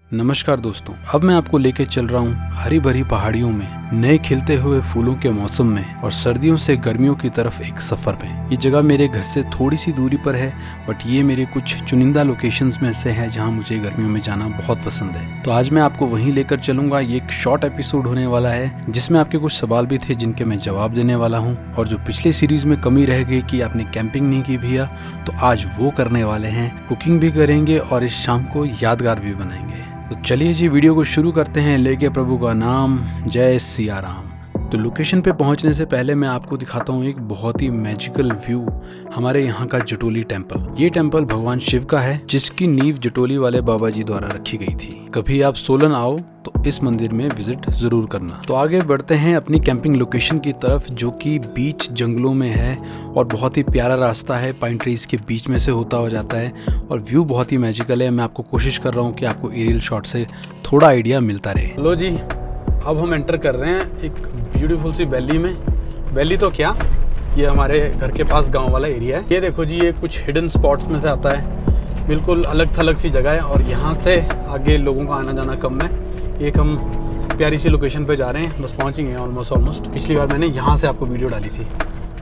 नमस्कार दोस्तों, अब मैं आपको लेके चल रहा हूँ हरी भरी पहाड़ियों में, नए खिलते हुए फूलों के मौसम में और सर्दियों से गर्मियों की तरफ एक सफर पे। ये जगह मेरे घर से थोड़ी सी दूरी पर है, बट ये मेरे कुछ चुनिंदा लोकेशंस में से है जहाँ मुझे गर्मियों में जाना बहुत पसंद है। तो आज मैं आपको वहीं लेकर चलूंगा। ये एक शॉर्ट एपिसोड होने वाला है जिसमें आपके कुछ सवाल भी थे जिनके मैं जवाब देने वाला हूँ। और जो पिछले सीरीज में कमी रह गई कि आपने कैंपिंग नहीं की भैया, तो आज वो करने वाले हैं। कुकिंग भी करेंगे और इस शाम को यादगार भी बनाएंगे। तो चलिए जी, वीडियो को शुरू करते हैं लेके प्रभु का नाम, जय सिया राम। तो लोकेशन पे पहुंचने से पहले मैं आपको दिखाता हूँ एक बहुत ही मैजिकल व्यू, हमारे यहाँ का जटोली टेम्पल। ये टेम्पल भगवान शिव का है जिसकी नींव जटोली वाले बाबा जी द्वारा रखी गई थी। कभी आप सोलन आओ तो इस मंदिर में विजिट जरूर करना। तो आगे बढ़ते हैं अपनी कैंपिंग लोकेशन की तरफ, जो कि बीच जंगलों में है और बहुत ही प्यारा रास्ता है, पाइन ट्रीज के बीच में से होता हो जाता है और व्यू बहुत ही मैजिकल है। मैं आपको कोशिश कर रहा हूँ कि आपको एरियल शॉट से थोड़ा आइडिया मिलता रहे। लो जी, अब हम एंटर कर रहे हैं एक ब्यूटीफुल सी वैली में। वैली तो क्या, ये हमारे घर के पास गाँव वाला एरिया है। ये देखो जी, ये कुछ हिडन स्पॉट्स में से आता है, बिल्कुल अलग थलग सी जगह है और यहाँ से आगे लोगों का आना जाना कम है। एक हम प्यारी सी लोकेशन पे जा रहे हैं, बस पहुँच ही गए ऑलमोस्ट। पिछली बार मैंने यहाँ से आपको वीडियो डाली थी,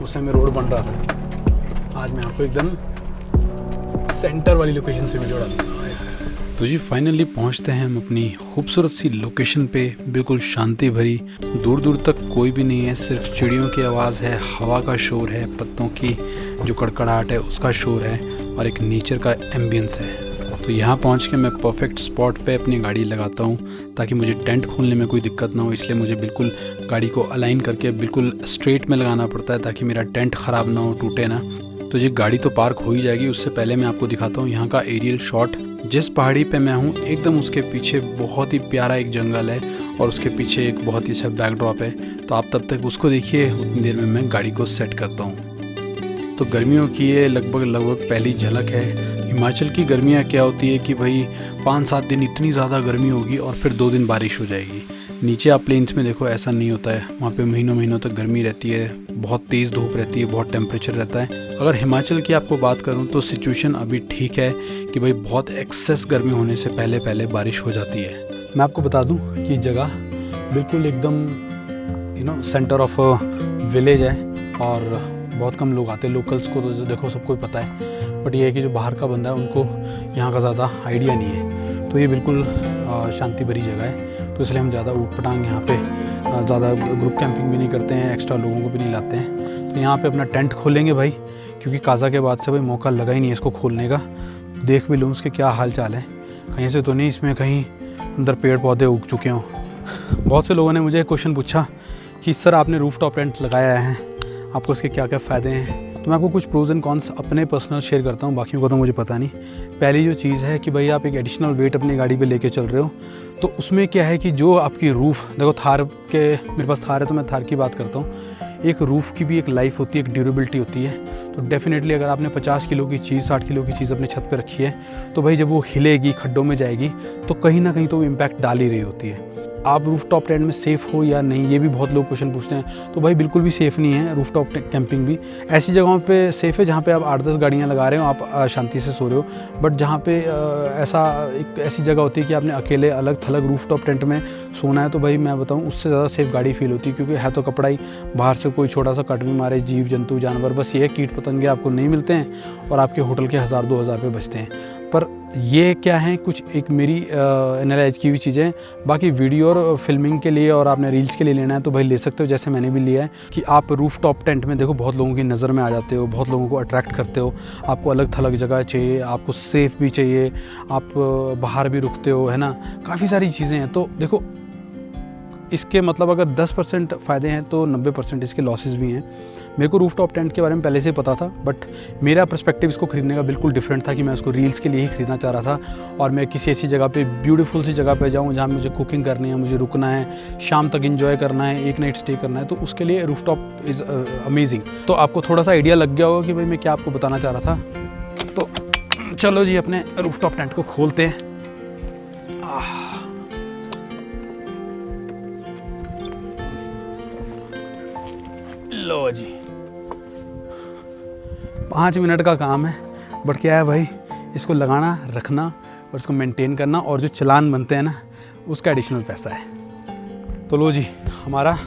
उस समय रोड बन रहा था। आज मैं आपको एकदम सेंटर वाली लोकेशन से वीडियो डालूंगा। तो जी फाइनली पहुँचते हैं हम अपनी खूबसूरत सी लोकेशन पे, बिल्कुल शांति भरी, दूर दूर तक कोई भी नहीं है, सिर्फ चिड़ियों की आवाज़ है, हवा का शोर है, पत्तों की जो कड़कड़ाहट है उसका शोर है और एक नेचर का एम्बियंस है। तो यहाँ पहुँच के मैं परफेक्ट स्पॉट पे अपनी गाड़ी लगाता हूँ ताकि मुझे टेंट खोलने में कोई दिक्कत ना हो। इसलिए मुझे बिल्कुल गाड़ी को अलाइन करके बिल्कुल स्ट्रेट में लगाना पड़ता है ताकि मेरा टेंट ख़राब ना हो, टूटे ना। तो जी गाड़ी तो पार्क हो ही जाएगी, उससे पहले मैं आपको दिखाता हूँ यहाँ का एरियल शॉट। जिस पहाड़ी पे मैं हूँ एकदम उसके पीछे बहुत ही प्यारा एक जंगल है और उसके पीछे एक बहुत ही अच्छा बैकड्रॉप है। तो आप तब तक उसको देखिए, उतनी देर में मैं गाड़ी को सेट करता हूँ। तो गर्मियों की ये लगभग पहली झलक है। हिमाचल की गर्मियाँ क्या होती है कि भाई 5-7 दिन इतनी ज़्यादा गर्मी होगी और फिर 2 दिन बारिश हो जाएगी। नीचे आप प्लेन्स में देखो ऐसा नहीं होता है, वहाँ पे महीनों तक गर्मी रहती है, बहुत तेज़ धूप रहती है, बहुत टेम्परेचर रहता है। अगर हिमाचल की आपको बात करूँ तो सिचुएशन अभी ठीक है कि भाई बहुत एक्सेस गर्मी होने से पहले बारिश हो जाती है। मैं आपको बता दूँ कि जगह बिल्कुल एकदम सेंटर ऑफ विलेज है और बहुत कम लोग आते हैं। लोकल्स को तो देखो सबको ही पता है, बट ये है कि जो बाहर का बंदा है उनको यहाँ का ज़्यादा आइडिया नहीं है। तो ये बिल्कुल शांति भरी जगह है, तो इसलिए हम ज़्यादा ऊट पटांग यहाँ पे ज़्यादा ग्रुप कैंपिंग भी नहीं करते हैं, एक्स्ट्रा लोगों को भी नहीं लाते हैं। तो यहाँ पे अपना टेंट खोलेंगे भाई, क्योंकि काज़ा के बाद से भाई मौका लगा ही नहीं है इसको खोलने का। देख भी लूँ उसके क्या हाल चाल है, कहीं से तो नहीं इसमें कहीं अंदर पेड़ पौधे उग चुके हों। बहुत से लोगों ने मुझे क्वेश्चन पूछा कि सर आपने रूफ टॉप टेंट लगाया है, आपको इसके क्या क्या फ़ायदे हैं। तो मैं आपको कुछ प्रोज एंड कॉन्स अपने पर्सनल शेयर करता हूँ, बाकियों को तो मुझे पता नहीं। पहली जो चीज़ है कि भाई आप एक एडिशनल वेट अपनी गाड़ी पे लेके चल रहे हो, तो उसमें क्या है कि जो आपकी रूफ़, देखो थार के, मेरे पास थार है तो मैं थार की बात करता हूँ। एक रूफ़ की भी एक लाइफ होती है, एक ड्यूरेबिलिटी होती है। तो डेफिनेटली अगर आपने 50 किलो की चीज़, 60 किलो की चीज़ अपनी छत पे रखी है, तो भाई जब वो हिलेगी, खड्डों में जाएगी, तो कहीं ना कहीं तो वो इम्पैक्ट डाल ही रही होती है। आप रूफ टॉप टेंट में सेफ़ हो या नहीं, ये भी बहुत लोग क्वेश्चन पूछते हैं। तो भाई बिल्कुल भी सेफ़ नहीं है रूफ टॉप कैंपिंग भी। ऐसी जगहों पे सेफ़ है जहाँ पे आप 8-10 गाड़ियाँ लगा रहे हो, आप शांति से सो रहे हो। बट जहाँ पे ऐसी जगह होती है कि आपने अकेले अलग थलग रूफ टॉप टेंट में सोना है, तो भाई मैं बताऊँ उससे ज़्यादा सेफ़ गाड़ी फील होती है, क्योंकि है तो कपड़ा ही, बाहर से कोई छोटा सा कट भी मारे, जीव जंतु जानवर, बस ये कीट पतंगे आपको नहीं मिलते हैं और आपके होटल के 1000-2000 रुपये बचते हैं। पर ये क्या है, कुछ एक मेरी एनालाइज की हुई चीज़ें। बाकी वीडियो और फिल्मिंग के लिए और आपने रील्स के लिए लेना है तो भाई ले सकते हो, जैसे मैंने भी लिया है कि आप रूफ टॉप टेंट में देखो बहुत लोगों की नज़र में आ जाते हो, बहुत लोगों को अट्रैक्ट करते हो। आपको अलग थलग जगह चाहिए, आपको सेफ़ भी चाहिए, आप बाहर भी रुकते हो, है ना, काफ़ी सारी चीज़ें हैं। तो देखो इसके मतलब अगर 10% फ़ायदे हैं तो 90% इसके लॉसेस भी हैं। मेरे को रूफ टॉप टेंट के बारे में पहले से ही पता था, बट मेरा पर्सपेक्टिव इसको ख़रीदने का बिल्कुल डिफरेंट था कि मैं उसको रील्स के लिए ही ख़रीदना चाह रहा था और मैं किसी ऐसी जगह पे, ब्यूटीफुल सी जगह पे जाऊँ जहाँ मुझे कुकिंग करनी है, मुझे रुकना है, शाम तक एंजॉय करना है, एक नाइट स्टे करना है। तो उसके लिए रूफ टॉप इज़ अमेजिंग। तो आपको थोड़ा सा आइडिया लग गया होगा कि भाई मैं क्या आपको बताना चाह रहा था। तो चलो जी अपने रूफ टॉप टेंट को खोलते हैं। लो जी, 5 मिनट का काम है, बट क्या है भाई, इसको लगाना, रखना, और इसको मेंटेन करना, और जो चालान बनते हैं ना उसका एडिशनल पैसा है। तो लो जी, हमारा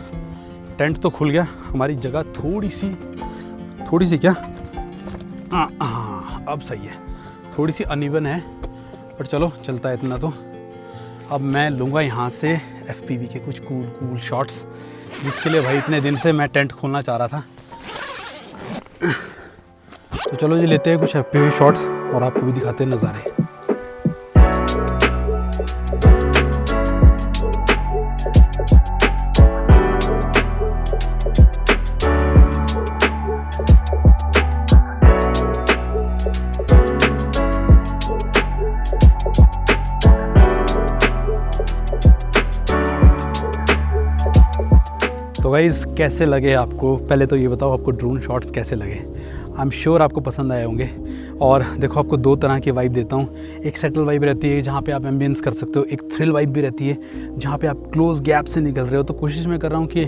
टेंट तो खुल गया। हमारी जगह थोड़ी सी क्या हाँ अब सही है, थोड़ी सी अनइवन है, पर चलो चलता है इतना तो। अब मैं लूँगा यहाँ से FPV के कुछ कूल शॉट्स, जिसके लिए भाई इतने दिन से मैं टेंट खोलना चाह रहा था। तो चलो जी, लेते हैं कुछ FPV शॉट्स और आपको भी दिखाते हैं नज़ारे। तो गाइज़, कैसे लगे आपको? पहले तो ये बताओ आपको ड्रोन शॉट्स कैसे लगे। आई एम श्योर आपको पसंद आए होंगे। और देखो, आपको 2 तरह की वाइब देता हूँ। एक सेटल वाइब रहती है जहाँ पे आप एम्बियंस कर सकते हो, एक थ्रिल वाइब भी रहती है जहाँ पे आप क्लोज गैप से निकल रहे हो। तो कोशिश मैं कर रहा हूँ कि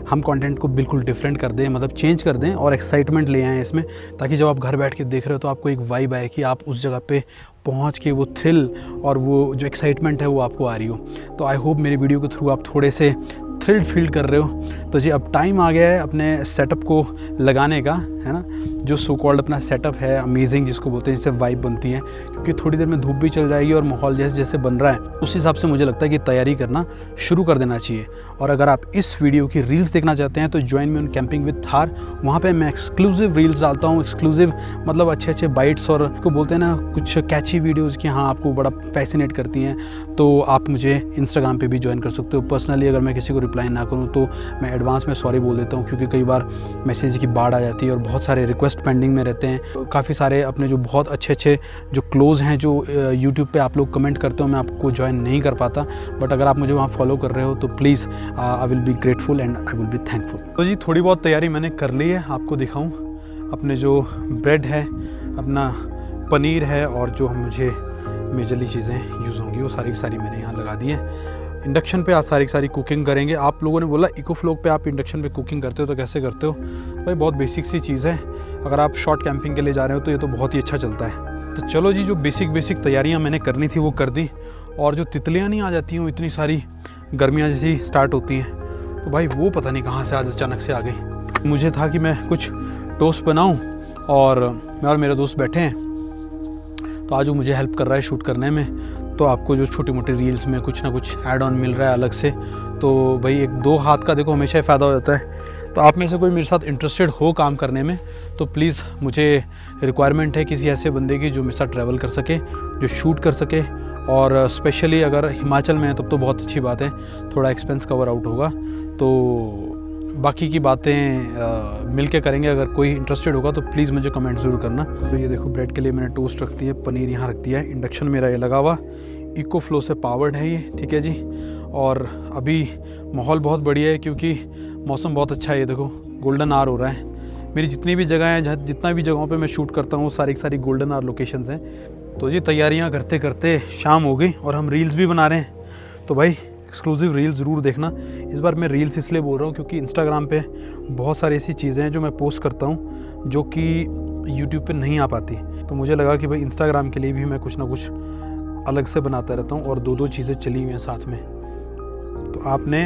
हम कंटेंट को बिल्कुल डिफरेंट कर दें, मतलब चेंज कर दें और एक्साइटमेंट ले आएँ इसमें, ताकि जब आप घर बैठ के देख रहे हो तो आपको एक वाइब आए कि आप उस जगह पे पहुंच के वो थ्रिल और वो जो एक्साइटमेंट है वो आपको आ रही हो। तो आई होप मेरे वीडियो के थ्रू आप थोड़े से थ्रिल्ड फील कर रहे हो। तो जी, अब टाइम आ गया है अपने सेटअप को लगाने का, है ना। जो सो कॉल्ड अपना सेटअप है अमेजिंग, जिसको बोलते हैं, जिससे वाइब बनती है, क्योंकि थोड़ी देर में धूप भी चल जाएगी और माहौल जैसे जैसे बन रहा है उस हिसाब से मुझे लगता है कि तैयारी करना शुरू कर देना चाहिए। और अगर आप इस वीडियो की रील्स देखना चाहते हैं तो join me on camping with Thar. वहाँ पर मैं एक्सक्लूसिव रील्स डालता हूँ, एक्सक्लूसिव मतलब अच्छे बाइट्स, और को बोलते हैं ना कुछ कैची वीडियोज़ की, हाँ आपको बड़ा फैसिनेट करती हैं। तो आप मुझे इंस्टाग्राम पर भी ज्वाइन कर सकते हो। पर्सनली अगर मैं किसी को रिप्लाई ना करूँ तो मैं एडवांस में सॉरी बोल देता हूँ, क्योंकि कई बार मैसेज की बाढ़ आ जाती है और बहुत सारे रिक्वेस्ट पेंडिंग में रहते हैं। काफ़ी सारे अपने जो बहुत अच्छे जो क्लोज हैं, जो यूट्यूब पे आप लोग कमेंट करते हो, मैं आपको ज्वाइन नहीं कर पाता। बट अगर आप मुझे वहाँ फॉलो कर रहे हो तो please I will be grateful and I will be thankful. तो जी, थोड़ी बहुत तैयारी मैंने कर ली है, आपको दिखाऊँ। अपने जो ब्रेड है, अपना पनीर है, और जो मुझे मेजरली चीज़ें यूज़ होंगी वो सारी मैंने यहाँ लगा दी है। इंडक्शन पे आज सारी कुकिंग करेंगे। आप लोगों ने बोला इको फ्लोक पे आप इंडक्शन पे कुकिंग करते हो, तो कैसे करते हो भाई? बहुत बेसिक सी चीज़ है। अगर आप शॉर्ट कैंपिंग के लिए जा रहे हो तो ये तो बहुत ही अच्छा चलता है। तो चलो जी, जो बेसिक तैयारियां मैंने करनी थी वो कर दी। और जो तितलियां नहीं आ जाती हैं, इतनी सारी गर्मियाँ जैसी स्टार्ट होती हैं, तो भाई वो पता नहीं कहाँ से आज अचानक से आ गई। मुझे था कि मैं कुछ टोस्ट बनाऊँ, और मैं और मेरे दोस्त बैठे हैं, तो आज वो मुझे हेल्प कर रहा है शूट करने में। तो आपको जो छोटी मोटी रील्स में कुछ ना कुछ ऐड ऑन मिल रहा है अलग से, तो भाई 1-2 हाथ का देखो हमेशा ही फ़ायदा हो जाता है। तो आप में से कोई मेरे साथ इंटरेस्टेड हो काम करने में, तो प्लीज़, मुझे रिक्वायरमेंट है किसी ऐसे बंदे की जो मेरे साथ ट्रैवल कर सके, जो शूट कर सके। और स्पेशली अगर हिमाचल में है तब तो बहुत अच्छी बात है, थोड़ा एक्सपेंस कवर आउट होगा। तो बाकी की बातें मिल के करेंगे। अगर कोई इंटरेस्टेड होगा तो प्लीज़ मुझे कमेंट ज़रूर करना। तो ये देखो, ब्रेड के लिए मैंने टोस्ट रख दी है, पनीर यहाँ रख दिया है। इंडक्शन मेरा ये लगा हुआ, इको फ्लो से पावर्ड है ये, ठीक है जी। और अभी माहौल बहुत बढ़िया है क्योंकि मौसम बहुत अच्छा है। ये देखो, गोल्डन आवर हो रहा है। मेरी जितनी भी जगह हैं, जितना भी जगहों पे मैं शूट करता हूँ, सारी गोल्डन आवर लोकेशंस हैं। तो जी, तैयारियाँ करते करते शाम हो गई और हम रील्स भी बना रहे हैं। तो भाई एक्सक्लूसिव रील्स ज़रूर देखना। इस बार मैं रील्स इसलिए बोल रहा हूँ क्योंकि इंस्टाग्राम पे बहुत सारी ऐसी चीज़ें हैं जो मैं पोस्ट करता हूँ जो कि यूट्यूब पे नहीं आ पाती। तो मुझे लगा कि भाई इंस्टाग्राम के लिए भी मैं कुछ ना कुछ अलग से बनाता रहता हूँ, और 2-2 चीज़ें चली हुई हैं साथ में। तो आपने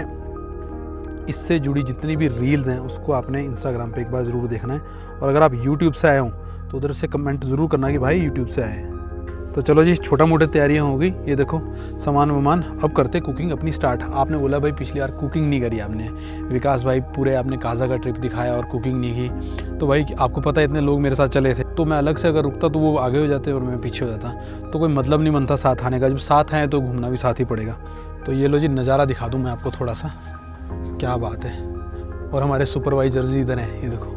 इससे जुड़ी जितनी भी रील्स हैं उसको आपने इंस्टाग्राम पे एक बार ज़रूर देखना है। और अगर आप यूट्यूब से आए हों तो उधर से कमेंट ज़रूर करना कि भाई यूट्यूब से आए हैं। तो चलो जी, छोटा मोटे तैयारियां हो गई। ये देखो सामान वामान, अब करते कुकिंग अपनी स्टार्ट। आपने बोला भाई पिछली बार कुकिंग नहीं करी आपने, विकास भाई पूरे आपने काजा का ट्रिप दिखाया और कुकिंग नहीं की। तो भाई आपको पता है इतने लोग मेरे साथ चले थे, तो मैं अलग से अगर रुकता तो वो आगे हो जाते और मैं पीछे हो जाता, तो कोई मतलब नहीं बनता साथ आने का। जब साथ आए तो घूमना भी साथ ही पड़ेगा। तो ये लो जी, नज़ारा दिखा दूँ मैं आपको थोड़ा सा, क्या बात है। और हमारे सुपरवाइजर जी इधर हैं, ये देखो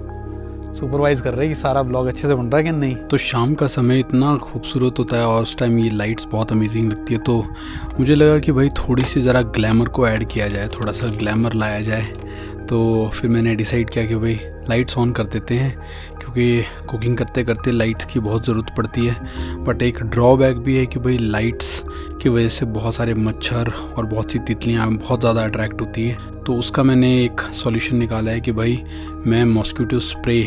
सुपरवाइज कर रहे हैं कि सारा ब्लॉग अच्छे से बन रहा है कि नहीं। तो शाम का समय इतना खूबसूरत होता है और उस टाइम ये लाइट्स बहुत अमेजिंग लगती है। तो मुझे लगा कि भाई थोड़ी सी ज़रा ग्लैमर को ऐड किया जाए, थोड़ा सा ग्लैमर लाया जाए। तो फिर मैंने डिसाइड किया कि भाई लाइट्स ऑन कर देते हैं, क्योंकि कुकिंग करते करते लाइट्स की बहुत ज़रूरत पड़ती है। बट एक ड्रॉबैक भी है कि भाई लाइट्स की वजह से बहुत सारे मच्छर और बहुत सी तितलियाँ बहुत ज़्यादा अट्रैक्ट होती है। तो उसका मैंने एक सॉल्यूशन निकाला है कि भाई मैं मॉस्किटो स्प्रे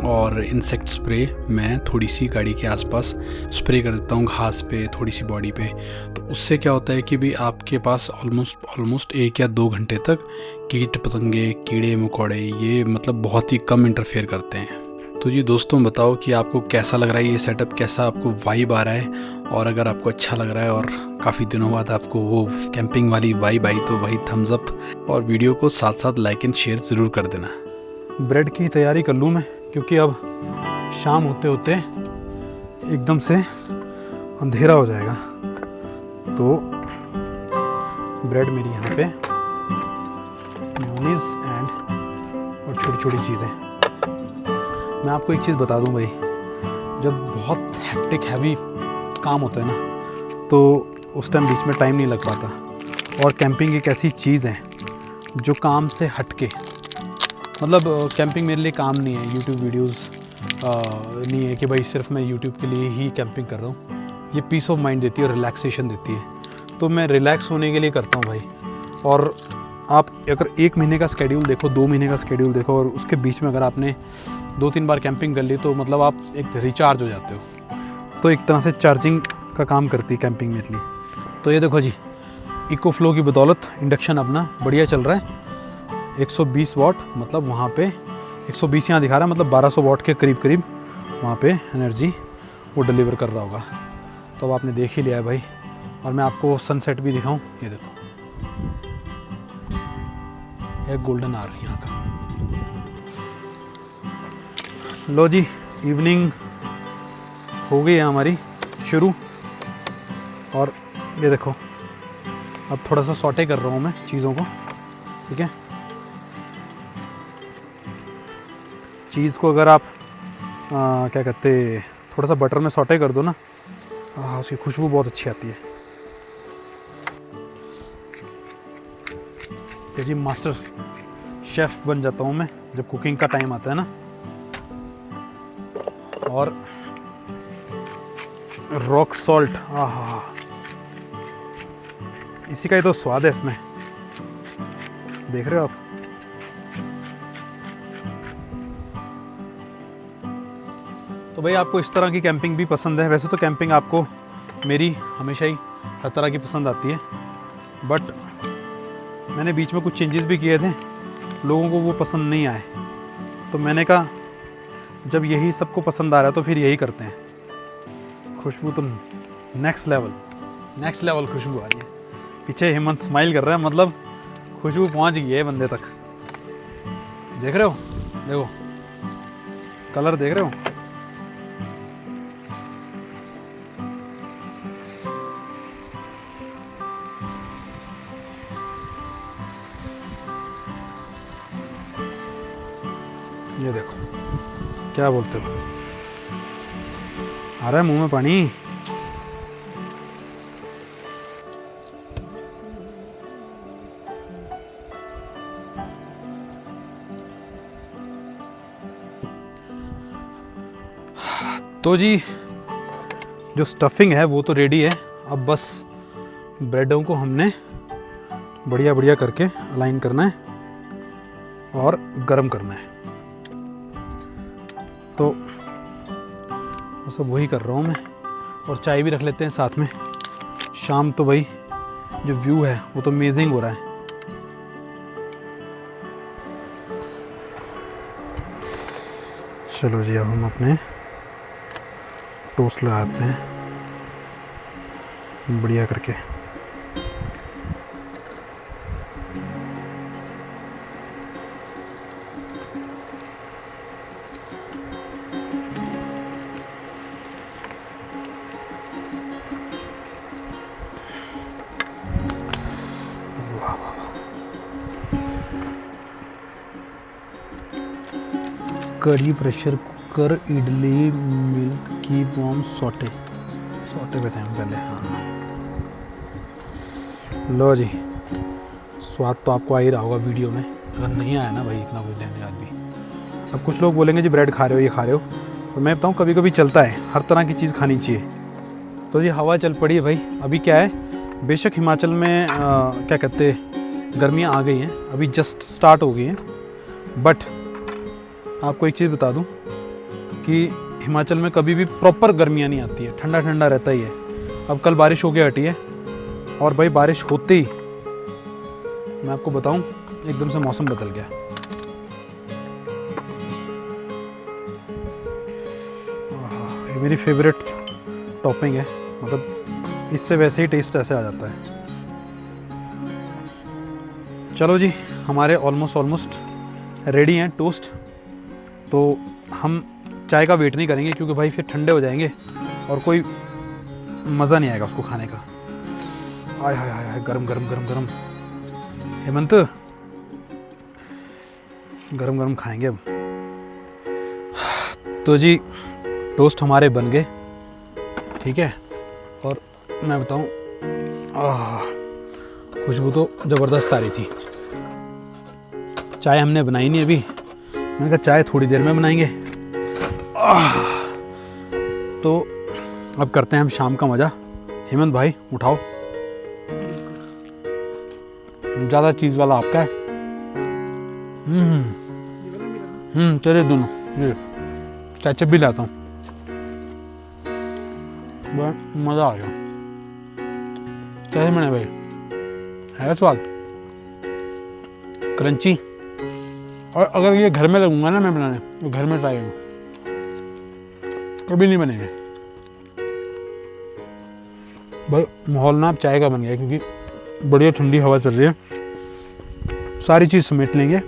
और इंसेक्ट स्प्रे मैं थोड़ी सी गाड़ी के आसपास स्प्रे कर देता हूँ, घास पे, थोड़ी सी बॉडी पे। तो उससे क्या होता है कि भी आपके पास ऑलमोस्ट 1 या 2 घंटे तक कीट पतंगे, कीड़े मकोड़े ये मतलब बहुत ही कम इंटरफेयर करते हैं। तो जी दोस्तों, बताओ कि आपको कैसा लग रहा है ये सेटअप, कैसा आपको वाइब आ रहा है। और अगर आपको अच्छा लग रहा है और काफ़ी दिनों बाद आपको वो कैंपिंग वाली वाइब आई तो भाई थम्स अप, और वीडियो को साथ साथ लाइक एंड शेयर ज़रूर कर देना। ब्रेड की तैयारी कर लूँ मैं, क्योंकि अब शाम होते होते एकदम से अंधेरा हो जाएगा। तो ब्रेड मेरी यहाँ पे, मेयोनीज एंड और छोटी छोटी चीज़ें। मैं आपको एक चीज़ बता दूं भाई, जब बहुत हेक्टिक हैवी काम होता है ना, तो उस टाइम बीच में टाइम नहीं लग पाता। और कैंपिंग एक ऐसी चीज़ है जो काम से हटके, मतलब कैंपिंग मेरे लिए काम नहीं है, यूट्यूब वीडियोस नहीं है कि भाई सिर्फ मैं यूट्यूब के लिए ही कैंपिंग कर रहा हूँ। ये पीस ऑफ माइंड देती है और रिलैक्सेशन देती है, तो मैं रिलैक्स होने के लिए करता हूँ भाई। और आप अगर 1 महीने का स्केड्यूल देखो, 2 महीने का स्केड्यूल देखो, और उसके बीच में अगर आपने 2-3 बार कैंपिंग कर ली, तो मतलब आप एक रिचार्ज हो जाते हो। तो एक तरह से चार्जिंग का काम करती है कैंपिंग मेरे लिए। तो ये देखो जी, इको फ्लो की बदौलत इंडक्शन अपना बढ़िया चल रहा है। 120 वाट, मतलब वहाँ पे 120 यहाँ दिखा रहा है, मतलब 1200 वाट के करीब करीब वहाँ पे एनर्जी वो डिलीवर कर रहा होगा। तो अब आपने देख ही लिया है भाई। और मैं आपको सनसेट भी दिखाऊं, ये देखो, ये गोल्डन आवर यहाँ का। लो जी, इवनिंग हो गई है हमारी शुरू। और ये देखो, अब थोड़ा सा सॉटे कर रहा हूँ मैं चीज़ों को, ठीक है। चीज़ को अगर आप क्या कहते, थोड़ा सा बटर में सॉटे कर दो ना, उसकी खुशबू बहुत अच्छी आती है। तो जी मास्टर शेफ़ बन जाता हूँ मैं जब कुकिंग का टाइम आता है ना। और रॉक सॉल्ट, आहा, इसी का ही तो स्वाद है इसमें, देख रहे हो आप। तो भाई आपको इस तरह की कैंपिंग भी पसंद है। वैसे तो कैंपिंग आपको मेरी हमेशा ही हर तरह की पसंद आती है, बट मैंने बीच में कुछ चेंजेस भी किए थे, लोगों को वो पसंद नहीं आए। तो मैंने कहा जब यही सबको पसंद आ रहा है तो फिर यही करते हैं। खुशबू तो नेक्स्ट लेवल खुशबू आ रही है। पीछे हेमंत स्माइल कर रहा है, मतलब खुशबू पहुंच गई है बंदे तक। देख रहे हो, देखो कलर देख रहे हो। ये देखो, क्या बोलते हो, आ रहा है मुंह में पानी। तो जी जो स्टफिंग है वो तो रेडी है। अब बस ब्रेडों को हमने बढ़िया बढ़िया करके अलाइन करना है और गरम करना है। तो सब वही कर रहा हूँ मैं। और चाय भी रख लेते हैं साथ में। शाम तो भाई जो व्यू है वो तो अमेजिंग हो रहा है। चलो जी, अब हम अपने टोस्ट लगाते हैं बढ़िया करके। कड़ी प्रेशर कुकर, इडली, मिल्क की बॉम, सॉटे पे थे हम पहले। हाँ, लो जी, स्वाद तो आपको आ ही रहा होगा वीडियो में। अगर नहीं आया ना भाई इतना कुछ देने आज भी। अब कुछ लोग बोलेंगे जी ब्रेड खा रहे हो, ये खा रहे हो, तो मैं बताऊँ कभी कभी चलता है, हर तरह की चीज़ खानी चाहिए। तो जी हवा चल पड़ी है भाई। अभी क्या है, बेशक हिमाचल में क्या कहते गर्मियाँ आ गई हैं, अभी जस्ट स्टार्ट हो गई हैं, बट आपको एक चीज़ बता दूं, कि हिमाचल में कभी भी प्रॉपर गर्मियाँ नहीं आती है, ठंडा ठंडा रहता ही है। अब कल बारिश हो के हटी है और भाई बारिश होते ही मैं आपको बताऊं एकदम से मौसम बदल गया। ये मेरी फेवरेट टॉपिंग है, मतलब इससे वैसे ही टेस्ट ऐसे आ जाता है। चलो जी, हमारे ऑलमोस्ट रेडी हैं टोस्ट। तो हम चाय का वेट नहीं करेंगे क्योंकि भाई फिर ठंडे हो जाएंगे और कोई मज़ा नहीं आएगा उसको खाने का। आय हाय हाय, गरम गरम गरम गरम। हेमंत, गरम गरम खाएंगे अब। तो जी टोस्ट हमारे बन गए, ठीक है। और मैं बताऊं, खुशबू तो ज़बरदस्त आ रही थी। चाय हमने बनाई नहीं अभी, मैंने कहा चाय थोड़ी देर में बनाएंगे। तो अब करते हैं हम शाम का मज़ा। हेमंत भाई उठाओ, ज़्यादा चीज़ वाला आपका है। तेरे दोनों ये केचप भी लाता हूँ, मज़ा आ गया। कैसे बने भाई, है स्वाद क्रंची। और अगर ये घर में लगूंगा ना मैं बनाने, तो घर में ट्राई करूँ, कभी नहीं बनेंगे भाई। माहौल ना अब चाय का बन गया क्योंकि बढ़िया ठंडी हवा चल रही है, सारी चीज़ समेट लेंगे,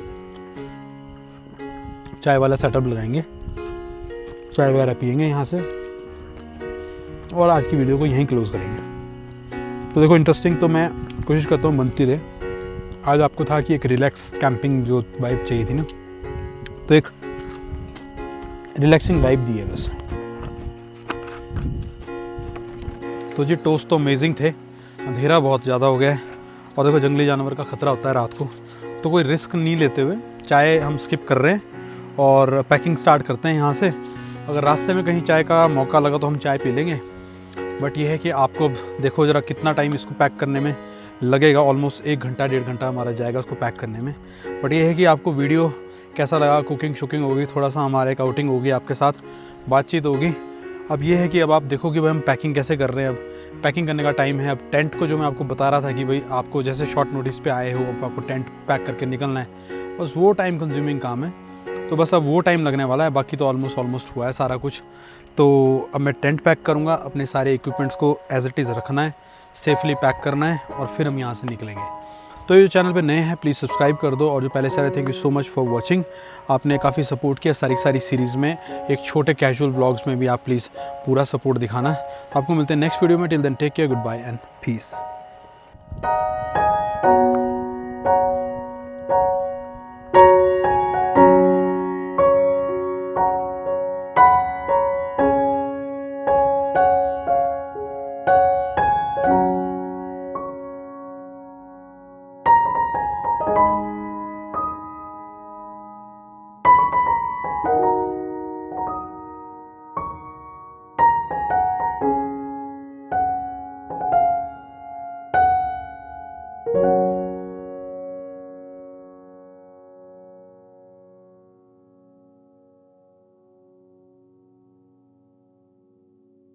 चाय वाला सेटअप लगाएंगे, चाय वगैरह पियेंगे यहाँ से और आज की वीडियो को यहीं क्लोज करेंगे। तो देखो इंटरेस्टिंग तो मैं कोशिश करता हूँ बनती रहे। आज आपको था कि एक रिलैक्स कैंपिंग जो वाइब चाहिए थी ना, तो एक रिलैक्सिंग वाइब दी है बस। तो जी टोस्ट तो अमेजिंग थे। अंधेरा बहुत ज़्यादा हो गया है और देखो जंगली जानवर का ख़तरा होता है रात को, तो कोई रिस्क नहीं लेते हुए चाय हम स्किप कर रहे हैं और पैकिंग स्टार्ट करते हैं यहाँ से। अगर रास्ते में कहीं चाय का मौका लगा तो हम चाय पी लेंगे, बट ये है कि आपको देखो ज़रा कितना टाइम इसको पैक करने में लगेगा। ऑलमोस्ट 1 घंटा 1.5 घंटा हमारा जाएगा उसको पैक करने में। बट ये है कि आपको वीडियो कैसा लगा, कुकिंग शुकिंग होगी, थोड़ा सा हमारे एक आउटिंग होगी, आपके साथ बातचीत होगी। अब ये है कि अब आप देखो कि भाई हम पैकिंग कैसे कर रहे हैं। अब पैकिंग करने का टाइम है। अब टेंट को जो मैं आपको बता रहा था कि भाई आपको जैसे शॉर्ट नोटिस पे आए हो, अब आपको टेंट पैक करके निकलना है, बस वो टाइम कंज्यूमिंग काम है। तो बस अब वो टाइम लगने वाला है, बाकी तो ऑलमोस्ट हुआ है सारा कुछ। तो अब मैं टेंट पैक करूँगा, अपने सारे इक्विपमेंट्स को एज इट इज़ रखना है, सेफली पैक करना है और फिर हम यहाँ से निकलेंगे। तो ये जो चैनल पे नए हैं प्लीज़ सब्सक्राइब कर दो, और जो पहले से आ रहे thank you so much for watching. आपने काफ़ी सपोर्ट किया सारी सीरीज़ में, एक छोटे कैजुअल ब्लॉग्स में भी आप प्लीज़ पूरा सपोर्ट दिखाना। तो आपको मिलते हैं नेक्स्ट वीडियो में। Till then take care, good bye and piece.